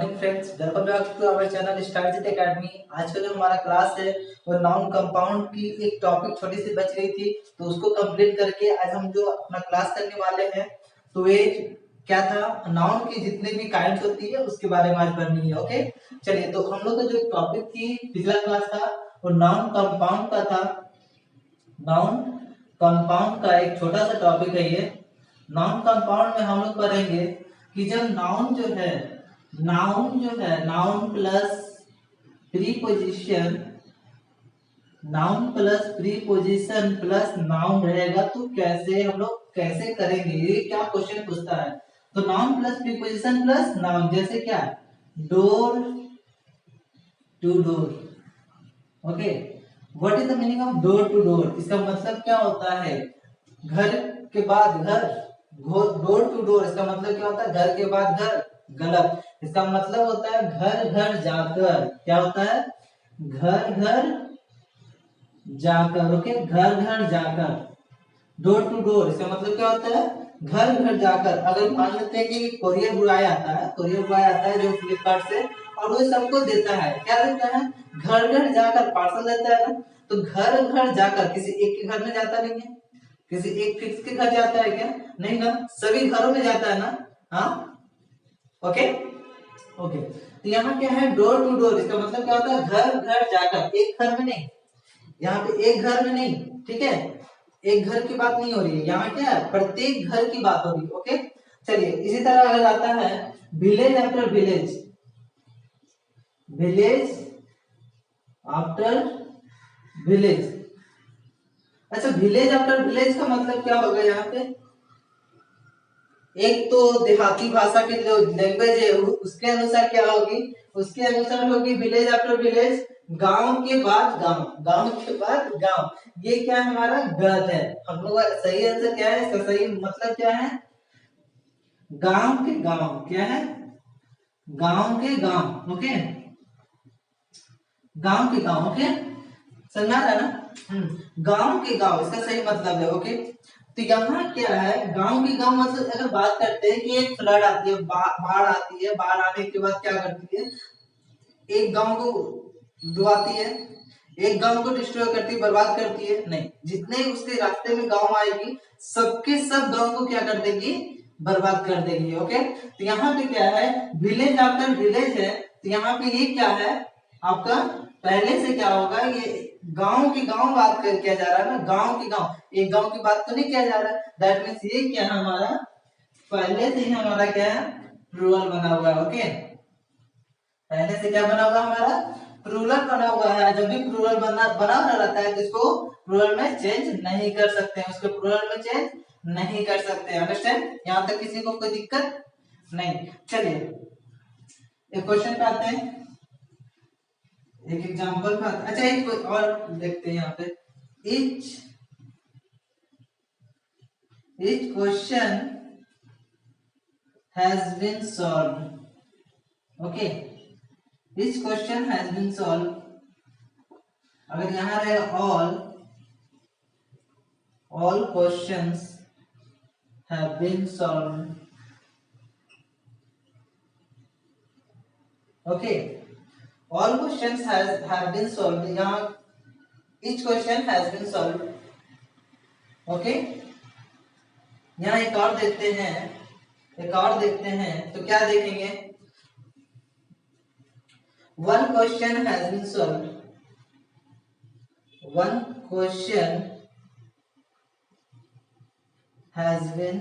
Morning friends, welcome back to our channel Starjeet academy. आज का जो हमारा क्लास है वो नाउन कंपाउंड की एक टॉपिक छोटी सी बच गई थी, तो उसको कंप्लीट करके आज हम जो अपना क्लास करने वाले हैं तो ये क्या था, नाउन की जितने भी काइंड्स होती है उसके बारे में आज पढ़नी है। ओके, चलिए। तो हम लोग का जो टॉपिक थी पिछला क्लास था वो नाउन कंपाउंड का था। नाउन कंपाउंड का एक छोटा सा टॉपिक है ये। नाउन कंपाउंड में हम लोग पढ़ेंगे कि जब नाउन जो है noun plus preposition plus noun रहेगा तो कैसे हम लोग कैसे करेंगे, ये क्या क्वेश्चन पूछता है। तो noun plus preposition plus noun, जैसे क्या door to door. Okay, what is the meaning of door to door? इसका मतलब क्या होता है? घर के बाद घर। डोर टू डोर इसका मतलब क्या होता है? घर के बाद घर। गलत। इसका मतलब होता है घर घर जाकर। क्या होता है? घर घर जाकर। ओके, घर घर जाकर। डोर टू डोर इसका मतलब क्या होता है? घर घर जाकर। अगर मान लेते हैं कि कोरियर बॉय आता है जो फ्लिपकार्ट से, और वो सबको देता है। क्या देता है? घर घर जाकर पार्सल देता है ना। तो घर घर जाकर किसी एक के घर में जाता नहीं है, किसी एक फिक्स के घर जाता है क्या? नहीं ना, सभी घरों में जाता है ना। हाँ, ओके ओके। तो यहाँ क्या है? डोर टू डोर इसका मतलब क्या होता है? घर घर जाकर, एक घर में नहीं। यहाँ पे एक घर में नहीं, ठीक है, एक घर की बात नहीं हो रही है। यहाँ क्या है? प्रत्येक घर की बात हो रही है। ओके, चलिए। इसी तरह अगर आता है village after village, village after village. अच्छा, विलेज आफ्टर विलेज का मतलब क्या होगा? यहाँ पे एक तो देहाती भाषा की जो लैंग्वेज है उसके अनुसार क्या होगी? उसके अनुसार होगी विलेज आफ्टर विलेज, गांव के बाद गांव, गांव के बाद गांव। ये क्या हमारा गलत है। हम लोग का सही आंसर क्या है? इसका सही मतलब क्या है? गांव के गांव। क्या है? गांव के गांव। ओके, गांव के गांव। ओके, समझ आ रहा है ना? गांव के गांव इसका सही मतलब है। ओके, तो यहाँ क्या है? गांव के गांव मतलब अगर बात करते हैं कि एक फ्लड आती है, बाढ़ आती है, बाढ़ आने के बाद क्या करती है? एक गांव को डुबाती है, एक गांव को डिस्ट्रॉय करती है, बर्बाद करती है? नहीं, जितने उसके रास्ते में गांव आएगी सबके सब गांव को क्या कर देगी? बर्बाद कर देगी। ओके, तो यहाँ पे क्या है? विलेज आफ्टर विलेज है। तो यहाँ पे ये क्या है आपका? पहले से क्या होगा? ये गांव की गांव बात कर किया जा रहा है ना, गांव की गांव, एक गांव की बात तो नहीं किया जा रहा है। दैट मीन्स ये क्या है हमारा? पहले से ही हमारा क्या है? प्लूरल बना हुआ है। ओके, पहले से क्या बना हुआ हमारा? प्लूरल बना हुआ है। जब भी प्लूरल बना रहता है तो इसको प्लूरल में चेंज नहीं कर सकते हैं, उसको प्लूरल में चेंज नहीं कर सकते। अंडरस्टैंड? यहाँ तक किसी को कोई दिक्कत नहीं। चलिए एक क्वेश्चन पे आते हैं, एक एग्जांपल पे आते हैं। अच्छा, एक और देखते हैं यहाँ पे। each question has been solved. Okay, each question has been solved। अगर यहाँ रहे all questions have been solved। Okay, all questions have been solved। यहाँ each question has been solved। Okay, यहाँ एक और देखते हैं तो क्या देखेंगे? one question has been solved। one question has been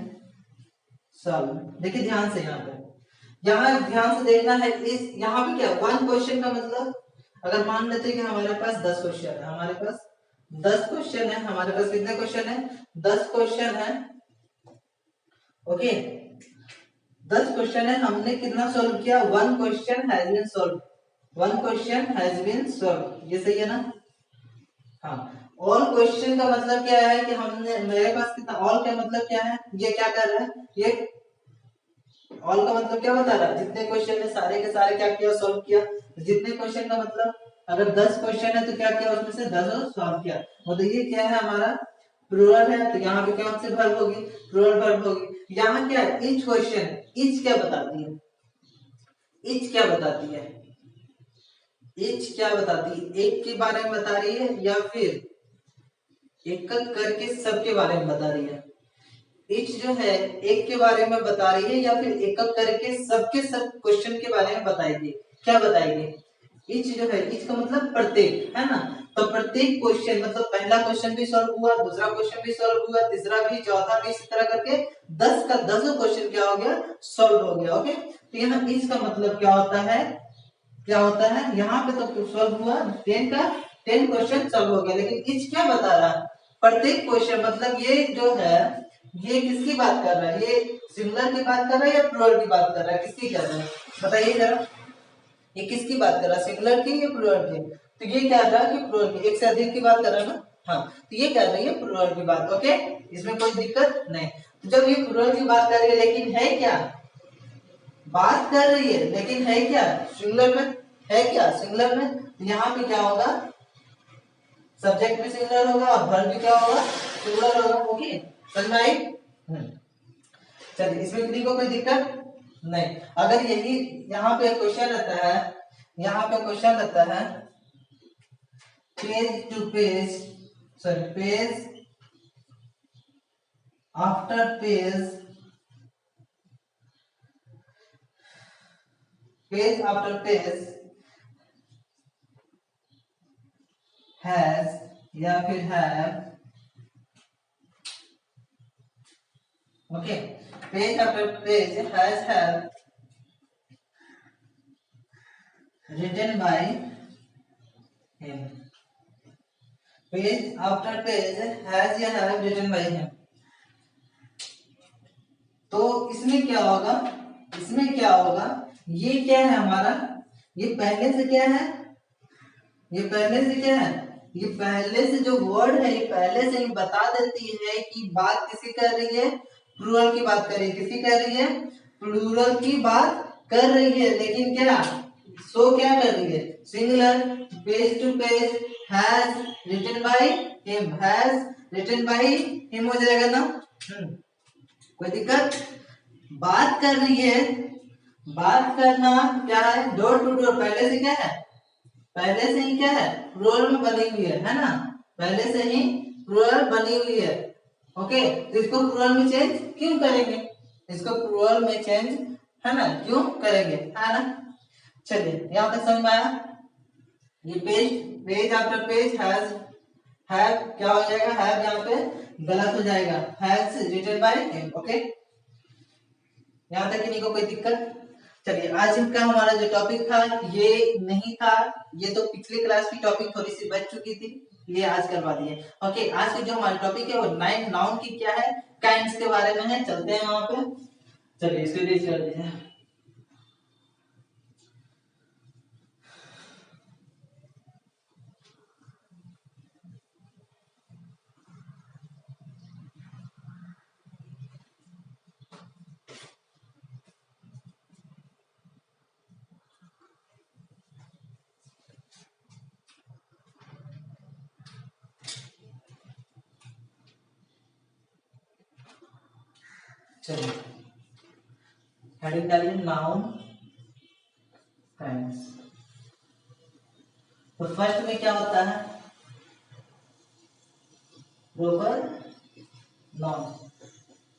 solved। देखिए ध्यान से, यहाँ ध्यान से देखना है। इस यहाँ पे क्या वन क्वेश्चन का मतलब, अगर मान लेते हैं कि हमारे पास 10 क्वेश्चन है, हमारे पास 10 क्वेश्चन है। हमारे पास कितने क्वेश्चन है? 10 क्वेश्चन है। ओके, 10 क्वेश्चन है, हमने कितना सोल्व किया? One question has been solve. One question has been solve, ये सही है ना? हाँ, ऑल क्वेश्चन का मतलब क्या है कि हमने, मेरे पास कितना, ऑल का मतलब क्या है? ये क्या कर रहा है? ये ऑल का मतलब क्या बता रहा है? जितने क्वेश्चन है सारे के सारे क्या किया? सॉल्व किया। जितने क्वेश्चन का मतलब अगर 10 क्वेश्चन है तो क्या किया? उसमें से 10 सॉल्व किया। मतलब ये क्या है हमारा? प्लूरल है। तो यहाँ पे कौन सी वर्ब होगी? प्लूरल वर्ब होगी। यहाँ क्या है? ईच क्वेश्चन, ईच क्या बताती है? इच क्या बताती है? इच क्या बताती है? एक के बारे में बता रही है या फिर एक एक करके सबके बारे में बता रही है? इच जो है एक के बारे में बता रही है या फिर एक एक करके सबके सब क्वेश्चन के बारे में बताएगी? क्या बताएगी? इच जो है, इच का मतलब प्रत्येक, है ना? तो प्रत्येक क्वेश्चन मतलब पहला क्वेश्चन भी सॉल्व हुआ, दूसरा क्वेश्चन भी सॉल्व हुआ, तीसरा भी, चौथा भी, इसी तरह करके 10 का 10 क्वेश्चन क्या हो गया? सॉल्व हो गया। ओके, तो यहाँ इच का मतलब क्या होता है? क्या होता है यहाँ पे? तो सॉल्व हुआ 10 का 10 क्वेश्चन सॉल्व हो गया, लेकिन इच क्या बता रहा है? प्रत्येक क्वेश्चन मतलब ये जो है ये किसकी बात कर रहा है? ये सिंगुलर की बात कर रहा है या प्लूरल की बात कर रहा है? किसकी कर रहा है बताइए जरा? ये किसकी बात कर रहा है, सिंगुलर की या प्लूरल की? तो ये क्या रहा है कि प्लूरल की, एक से अधिक की बात कर रहा है ना। हाँ, तो ये क्या रही है? प्लूरल की बात। ओके, इसमें कोई दिक्कत नहीं। तो जब ये प्लूरल की बात कर रही है, लेकिन है क्या? बात कर रही है लेकिन है क्या? सिंगुलर में। है क्या? सिंगुलर में। तो यहाँ पे क्या होगा? सब्जेक्ट भी सिंगुलर होगा और वर्ब भी क्या होगा? सिंगुलर होगा। ओके, समझ में आई? चलिए, इसमें किसी को कोई दिक्कत नहीं। अगर यही यहाँ पे क्वेश्चन रहता है, यहाँ पे क्वेश्चन रहता है page to page, sorry page after page, page after page has या फिर have, okay, page after page have written by him, page after page has या हैव written by him। तो इसमें क्या होगा? इसमें क्या होगा? ये क्या है हमारा? ये पहले से क्या है? ये पहले से क्या है? ये पहले से जो वर्ड है ये पहले से ही बता देती है कि बात किसकी कर रही है? प्लूरल की बात कर रही है। किसकी कर रही है? प्लूरल की बात कर रही है, लेकिन क्या सो क्या कर रही है? Singular. Page to page has written by him, has written by him हो जाएगा ना। कोई दिक्कत? बात कर रही है। बात करना क्या है? Door to door. पहले से क्या है? पहले से ही क्या है? प्लूरल में बनी हुई है ना? पहले से ही प्लूरल बनी हुई है। ओके, तो इसको प्लूरल में चेंज क्यों करेंगे? इसको प्लूरल में चेंज, है ना, क्यों करेंगे, है ना? चलिए, यहाँ तक समझ में आया? ये page, page after page has, have क्या हो जाएगा? हैव यहाँ पे गलत हो जाएगा, has written by him. Okay, यहाँ तक किसी को कोई दिक्कत? चलिए, आज का हमारा जो टॉपिक था ये नहीं था, ये तो पिछले क्लास की टॉपिक थोड़ी सी बच चुकी थी, ये आज करवा दिए। ओके, आज की जो हमारी टॉपिक है वो नाइन नाउन की क्या है? काइंड्स के बारे में है। चलते हैं वहां पे। चलिए, इसको रीड कर दीजिए। चलिए, हेडिंग डालिए नाउन काइंड्स। तो फर्स्ट में क्या होता है? Proper noun.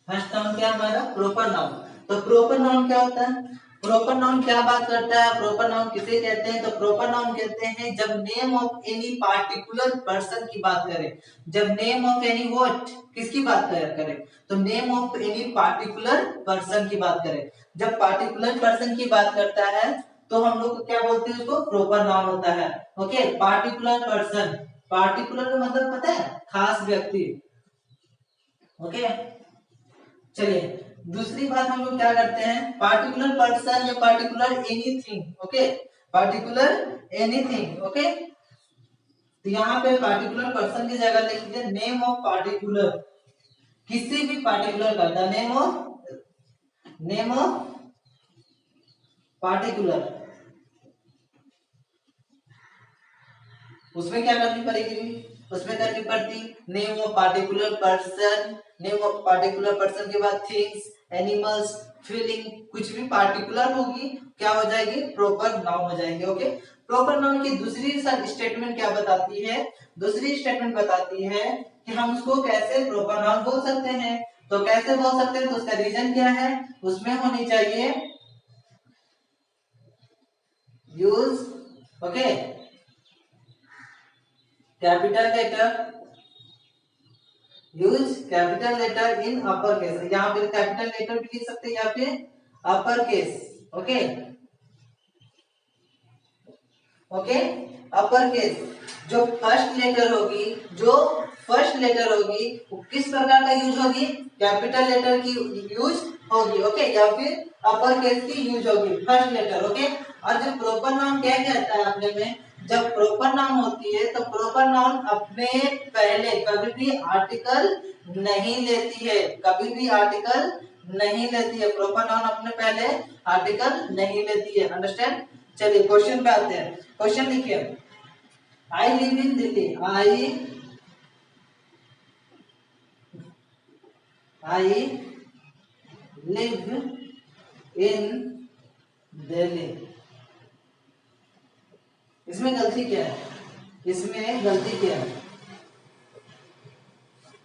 फर्स्ट नाउन क्या हमारा? Proper noun. तो प्रोपर नाउन क्या होता है? प्रोपर नाउन क्या बात करता है? प्रोपर नाउन किसे कहते हैं? तो प्रोपर नाउन कहते हैं जब name of any particular person की बात करें। जब नेम ऑफ एनी व्हाट, किसकी बात करें? तो name of any particular person की बात करें। जब पार्टिकुलर पर्सन की बात करता है तो हम लोग क्या बोलते हैं? उसको प्रोपर नाउन होता है। ओके, पार्टिकुलर पर्सन, पार्टिकुलर का मतलब पता है? खास व्यक्ति। ओके, चलिए, दूसरी बात हम लोग क्या करते हैं? पार्टिकुलर पर्सन या particular anything. Okay, particular anything. Okay, तो यहाँ पे पार्टिकुलर पर्सन की जगह लिख दीजिए नेम ऑफ पार्टिकुलर, किसी भी पार्टिकुलर का, द नेम ऑफ पार्टिकुलर। उसमें क्या करनी पड़ेगी? उसमें करनी पड़ती name of particular person, name of particular person के बाद थिंग्स, एनिमल्स, फीलिंग, कुछ भी पार्टिकुलर होगी क्या हो जाएगी, प्रॉपर नाउन हो जाएगी। ओके, प्रॉपर नाउन की दूसरी स्टेटमेंट क्या बताती है, दूसरी स्टेटमेंट बताती है कि हम उसको कैसे प्रॉपर नाउन बोल सकते हैं। तो कैसे बोल सकते हैं, तो उसका रीजन क्या है, उसमें होनी चाहिए use, okay, capital letter, use capital letter in upper case. यहाँ पे कैपिटल लेटर भी लिख सकते हैं या फिर upper case. Okay, okay, upper case. जो फर्स्ट लेटर होगी, जो फर्स्ट लेटर होगी वो किस प्रकार का यूज होगी, कैपिटल लेटर की यूज होगी। ओके, या फिर अपर केस की यूज होगी, फर्स्ट लेटर। ओके, और जो प्रॉपर नाउन क्या कहता है अपने में, जब प्रॉपर नाउन होती है तो प्रॉपर नाउन अपने पहले कभी भी आर्टिकल नहीं लेती है, कभी भी आर्टिकल नहीं लेती है। प्रॉपर नाउन अपने पहले आर्टिकल नहीं लेती है। अंडरस्टैंड। चलिए क्वेश्चन पे आते हैं। क्वेश्चन लिखिए, I live in Delhi. I live in Delhi. इसमें गलती क्या है, इसमें गलती क्या है,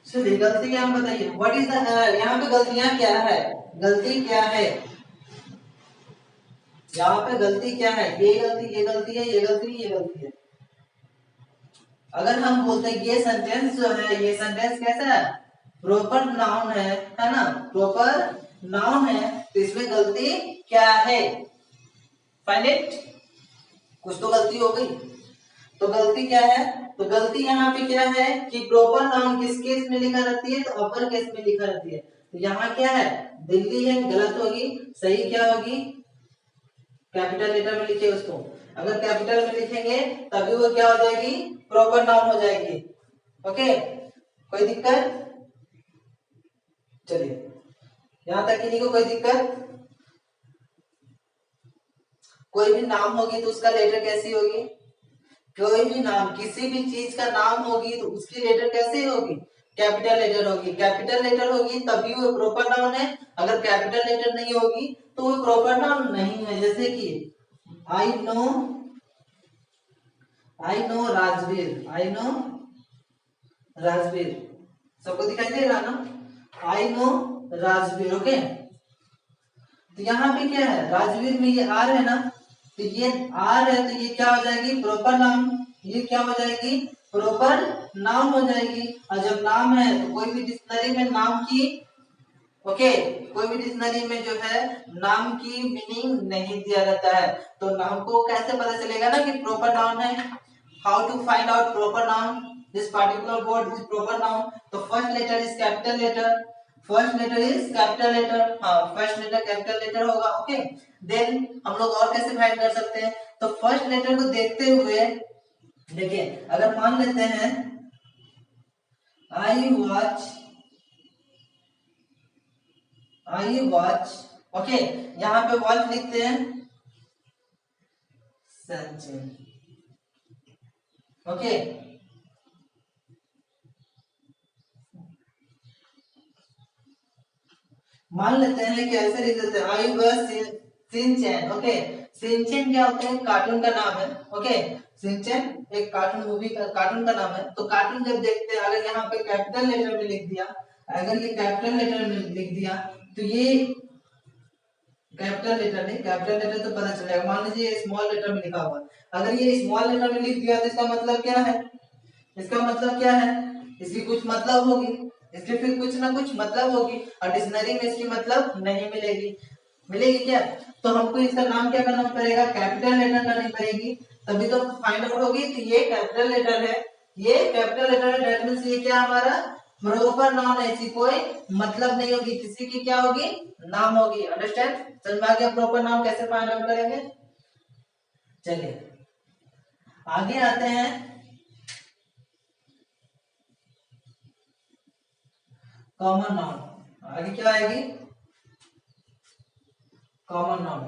चलिए गलती क्या है बताइए। व्हाट इज द, यहाँ पे गलतियां क्या है, गलती क्या है, यहाँ पे गलती क्या है, ये गलती, ये गलती है, ये गलती, ये गलती है। अगर हम बोलते हैं ये सेंटेंस जो है, ये सेंटेंस कैसा है, प्रॉपर नाउन है ना, प्रॉपर नाउन है, तो इसमें गलती क्या है, फाइंड इट। कुछ तो गलती हो गई, तो गलती क्या है, तो गलती यहाँ पे क्या है कि प्रॉपर नाउन किस केस में लिखा रहती है, तो अपर केस में लिखा रहती है। तो यहाँ क्या है, दिल्ली है, गलत होगी। सही क्या होगी, कैपिटल लेटर में लिखे उसको। अगर कैपिटल में लिखेंगे तभी वो क्या हो जाएगी, प्रॉपर नाउन हो जाएगी। ओके, कोई दिक्कत, चलिए यहां तक किसी को कोई दिक्कत। कोई भी नाम होगी तो उसका लेटर कैसी होगी, कोई भी नाम, किसी भी चीज का नाम होगी तो उसकी लेटर कैसे होगी, कैपिटल लेटर होगी। कैपिटल लेटर होगी तभी वो प्रॉपर नाउन है, अगर कैपिटल लेटर नहीं होगी तो वो प्रॉपर नाउन नहीं है। जैसे कि I know, I know Rajveer, I know Rajveer, सबको दिखाई दे रहा ना, आई नो राजवीर। ओके, तो यहाँ पे क्या है, राजवीर में ये आर है ना, तो ये आर है तो ये क्या हो जाएगी, प्रॉपर नाउन। ये क्या हो जाएगी, प्रॉपर नाउन हो जाएगी। और जब नाम है तो कोई भी डिक्शनरी में नाम की, ओके, कोई भी डिक्शनरी में जो है नाम की मीनिंग नहीं दिया रहता है। तो नाम को कैसे पता चलेगा ना कि प्रॉपर नाउन है, how to find out proper noun, this particular word is proper noun. तो first letter is capital letter, first letter is capital letter, हाँ फर्स्ट लेटर कैपिटल लेटर होगा। ओके, देन हम लोग और कैसे फाइंड कर सकते हैं, तो फर्स्ट लेटर को देखते हुए देखिए, अगर मान लेते हैं I watch, I watch, okay, यहाँ पे वॉच लिखते हैं सचिन। ओके, मान लेते हैं कि ऐसे लिख देते हैं I watch Shinchan. Okay, Shinchan क्या होता है, कार्टून का नाम है। ओके, सिंचैन एक कार्टून मूवी का, कार्टून का नाम है। तो कार्टून जब देखते हैं, अगर यहाँ पे कैपिटल लेटर में लिख दिया, अगर ये कैपिटल लेटर में लिख दिया तो ये कैपिटल लेटर नहीं, कैपिटल लेटर तो पता चलेगा। मान लीजिए स्मॉल लेटर में लिखा हुआ, अगर ये स्मॉल लेटर में लिख दिया तो इसका मतलब क्या है, इसका मतलब क्या है, इसकी कुछ मतलब होगी, इसकी फिर कुछ ना कुछ मतलब होगी, और डिक्शनरी में इसकी मतलब नहीं मिलेगी। मिलेगी क्या, तो हमको इसका नाम क्या करना पड़ेगा, कैपिटल लेटर करनी पड़ेगी, तभी तो फाइंड आउट होगी। तो ये कैपिटल लेटर है, ये कैपिटल लेटर है, दैट मींस ये क्या हमारा प्रॉपर नाउन है, इसकी कोई मतलब नहीं होगी, किसी की क्या होगी, नाम होगी। अंडरस्टैंड, समझ में आ गया प्रॉपर नाउन कैसे फाइंड आउट करेंगे। चलिए आगे आते हैं, कॉमन नाउन। आगे क्या आएगी, कॉमन नाउन।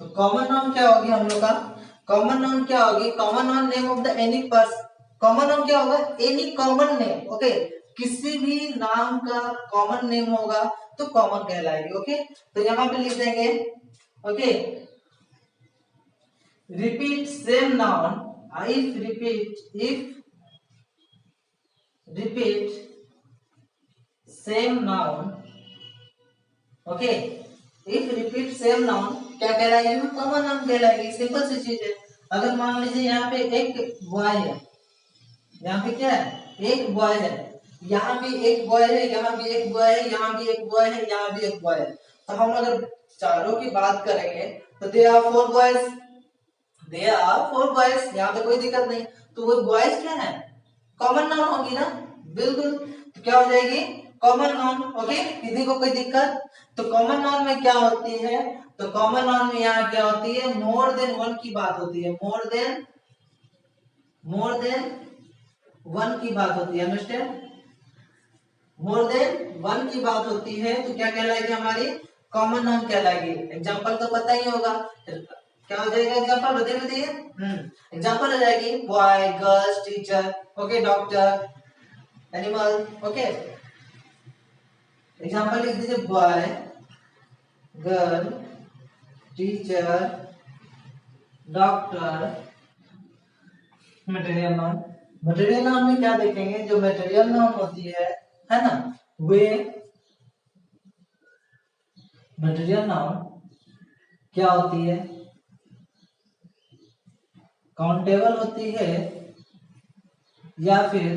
तो कॉमन नाउन क्या होगी हम लोग का, कॉमन नाउन क्या होगी, common noun name of the any person. Common noun क्या होगा, एनी कॉमन नेम। ओके, किसी भी नाम का कॉमन नेम होगा तो कॉमन कहलाएगी। ओके, तो यहाँ पे लिख देंगे okay, repeat same noun if repeat same noun, okay, if repeat same noun क्या कहलाएगी, कॉमन नाउन कहलाएगी। सिंपल सी चीज है। अगर मान लीजिए यहाँ पे एक बॉय है, यहाँ पे क्या है, एक बॉय है, यहाँ भी एक बॉय है, यहाँ भी एक बॉय है, यहाँ भी एक बॉय है, यहाँ भी एक बॉय है। तो हम अगर चारों की बात करेंगे तो they are four boys, they are four boys, यहाँ पे कोई दिक्कत नहीं। तो वो बॉयज क्या है, कॉमन नाउन होगी ना, बिल्कुल। तो क्या हो जाएगी, कॉमन नाउन। ओके, किसी को कोई दिक्कत? तो कॉमन नाउन में क्या होती है, तो कॉमन नाउन में यहाँ क्या होती है, मोर देन वन की बात होती है, मोर देन वन की बात होती है, अंडरस्टैंड, मोर देन वन की बात होती है। तो क्या कहलाएगी, हमारी कॉमन नाउन कहलाएगी। एग्जांपल तो पता ही होगा, क्या हो जाएगा एग्जांपल, बताइए। एग्जांपल हो जाएगी boy, girls, teacher, okay, doctor, animal. Okay, example लिख दीजिए, boy, girl, teacher, doctor, material noun. Material noun में क्या देखेंगे, जो मटेरियल नाउन होती है ना, वे मटेरियल नाउन क्या होती है, काउंटेबल होती है या फिर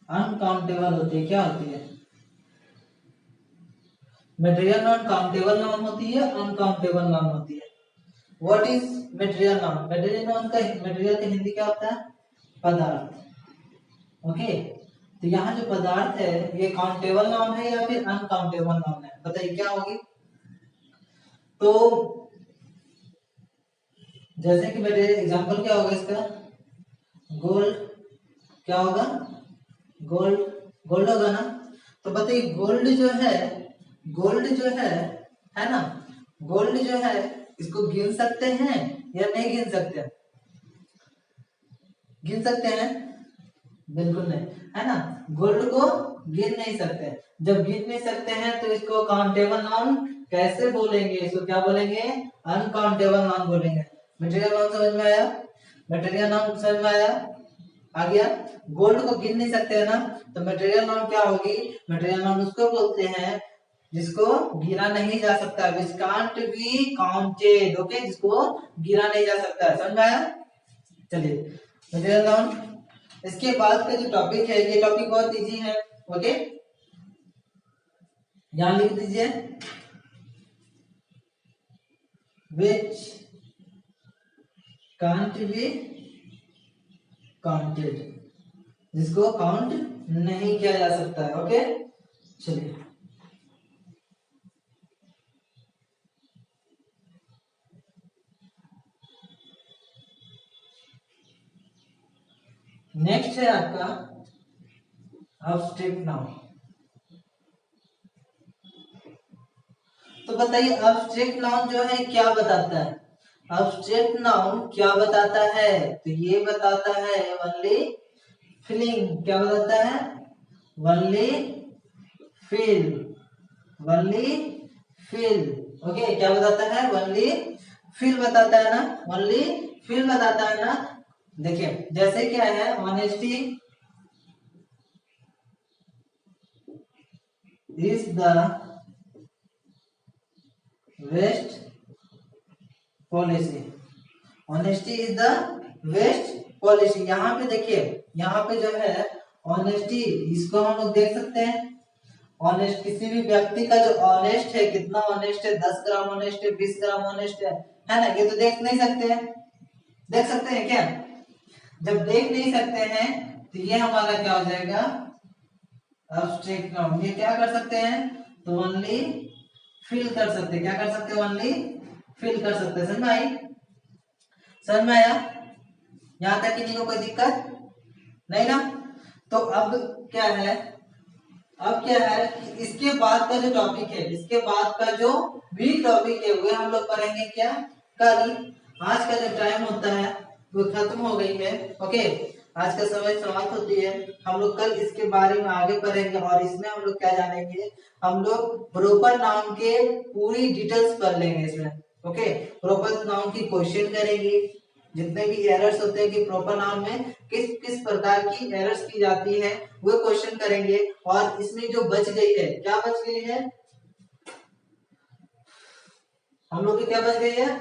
अनकाउंटेबल होती है। क्या होती है, मटेरियल नाउन काउंटेबल नाउन होती है, अनकाउंटेबल नाउन होती है। What is material noun, material noun का मटेरियल का हिंदी क्या होता है, पदार्थ। ओके, तो यहाँ जो पदार्थ है ये काउंटेबल नाउन है या फिर अनकाउंटेबल नाउन है, बताइए क्या होगी। तो जैसे कि मेरे एग्जांपल क्या होगा इसका, गोल्ड, क्या होगा, गोल्ड, गोल्ड होगा ना। तो बताइए गोल्ड जो है, गोल्ड जो है ना, गोल्ड जो है इसको गिन सकते हैं या नहीं गिन सकते, गिन सकते हैं, बिल्कुल नहीं, है ना, गोल्ड को गिन नहीं सकते। जब गिन नहीं सकते हैं तो इसको काउंटेबल नाउन कैसे बोलेंगे, इसको क्या बोलेंगे, अनकाउंटेबल नाउन बोलेंगे। मटेरियल नाउन समझ में आया, मटेरियल नाउन समझ में आया, आ गया। गोल्ड को गिन नहीं सकते है ना, तो मटेरियल नाउन क्या होगी, मटेरियल नाउन उसको बोलते हैं जिसको गिना नहीं जा सकता, which can't be counted, okay, जिसको गिना नहीं जा सकता है, समझ में आया। चलिए मटेरियल नाउन, इसके बाद का जो टॉपिक है, ये टॉपिक बहुत इजी है। ओके, यहां लिख दीजिए, which can't be counted, जिसको काउंट नहीं किया जा सकता है। ओके, चलिए नेक्स्ट है आपका अब्स्ट्रैक्ट नाउन। तो बताइए अब्स्ट्रैक्ट नाउन जो है क्या बताता है, अब्स्ट्रैक्ट नाउन क्या बताता है, तो ये बताता है ओनली फीलिंग, क्या बताता है, only feel, only feel. Okay, क्या बताता है, ओनली फील बताता है ना, ओनली फील बताता है ना। देखिए जैसे क्या है, honesty is the best policy, honesty is the best policy. यहाँ पे देखिए, यहाँ पे जो है ऑनेस्टी, इसको हम लोग देख सकते हैं, ऑनेस्ट, किसी भी व्यक्ति का जो ऑनेस्ट है, कितना ऑनेस्ट है, 10 ग्राम ऑनेस्ट है, 20 ग्राम ऑनेस्ट है ना, ये तो देख नहीं सकते हैं, देख सकते हैं क्या, जब देख नहीं सकते हैं तो ये हमारा क्या हो जाएगा, अब्स्ट्रैक्ट नाउन। ये क्या कर सकते हैं, तो ओनली फील कर सकते हैं, क्या कर सकते हैं, ओनली फील कर सकते हैं। समझ में आई, समझ में आया, यहाँ तक किसी को कोई दिक्कत नहीं ना। तो अब क्या है, अब क्या है कि इसके बाद का जो टॉपिक है, इसके बाद का जो भी टॉपिक है वो हम लोग पढ़ेंगे क्या, कल। आज का जो टाइम होता है वो खत्म हो गई है। ओके, आज का समय समाप्त होती है। हम लोग कल इसके बारे में आगे पढ़ेंगे और इसमें हम लोग क्या जानेंगे, हम लोग प्रॉपर नाउन के पूरी डिटेल्स पढ़ लेंगे इसमें। ओके, प्रॉपर नाउन की क्वेश्चन करेंगे, जितने भी एरर्स होते हैं कि प्रॉपर नाउन में किस किस प्रकार की एरर्स की जाती है वो क्वेश्चन करेंगे। और इसमें जो बच गई है, क्या बच गई है, हम लोग की क्या बच गई है,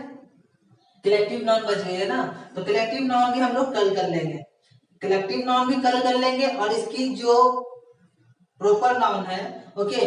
कलेक्टिव नाउन बच गई है ना। तो कलेक्टिव नाउन भी हम लोग कल कर लेंगे, कलेक्टिव नाउन भी कल कर लेंगे और इसकी जो प्रॉपर नाउन है, ओके,